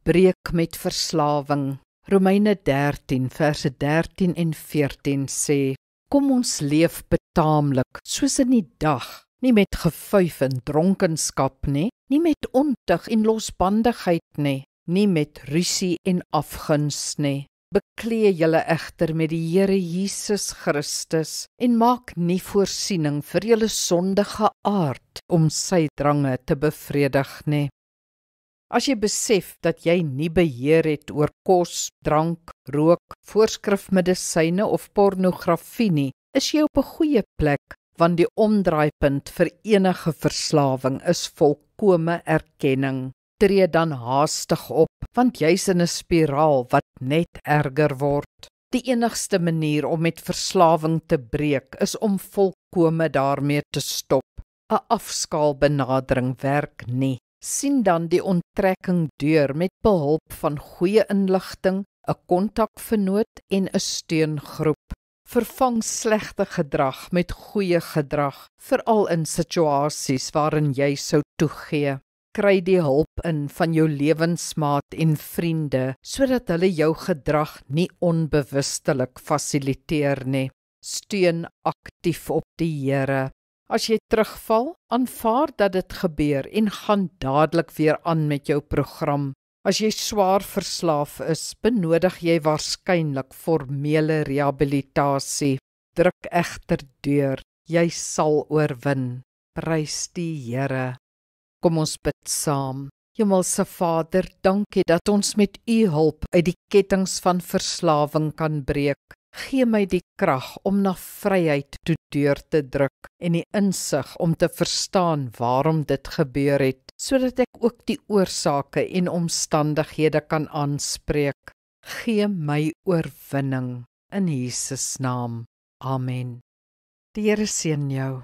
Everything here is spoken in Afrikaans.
breek met verslawing. Romeine 13 verse 13 en 14 sê, kom ons leef betaamlik, soos in die dag, nie met gefuif en dronkenskap nie, nie met ontug en losbandigheid nie, nie met rusie en afguns nie. Beklee julle egter met die Here Jesus Christus en maak nie voorsiening vir julle sondige aard om sy drange te bevredig nie. As jy besef dat jy nie beheer het oor kos, drank, rook, voorskrifmedisyne of pornografie nie, is jy op 'n goeie plek, want die omdraaipunt vir enige verslawing is volkome erkenning. Tree dan haastig op, want jy's in 'n spiraal wat net erger word. Die enigste manier om met verslawing te breek is om volkome daarmee te stop. 'n Afskaalbenadering werk nie. Sien dan die onttrekking deur met behulp van goeie inligting, 'n kontakvernoot en 'n steungroep. Vervang slegte gedrag met goeie gedrag, veral in situasies waarin jy sou toegee. Kry die hulp in van jou lewensmaat en vriende, sodat hulle jou gedrag nie onbewustelik fasiliteer nie. Steun aktief op die Here. As jy terugval, aanvaar dat dit gebeur en gaan dadelik weer aan met jou program. As jy swaar verslaaf is, benodig jy waarskynlik formele rehabilitasie. Druk egter deur, jy sal oorwin. Prys die Here. Kom ons bid saam. Hemelse Vader, dankie dat ons met U hulp uit die kettinge van verslawing kan breek. Gee my die krag om na vryheid toe deur te druk en die insig om te verstaan waarom dit gebeur het, sodat ek ook die oorsake en omstandighede kan aanspreek. Gee my oorwinning in Jesus naam. Amen. Die Here seën jou.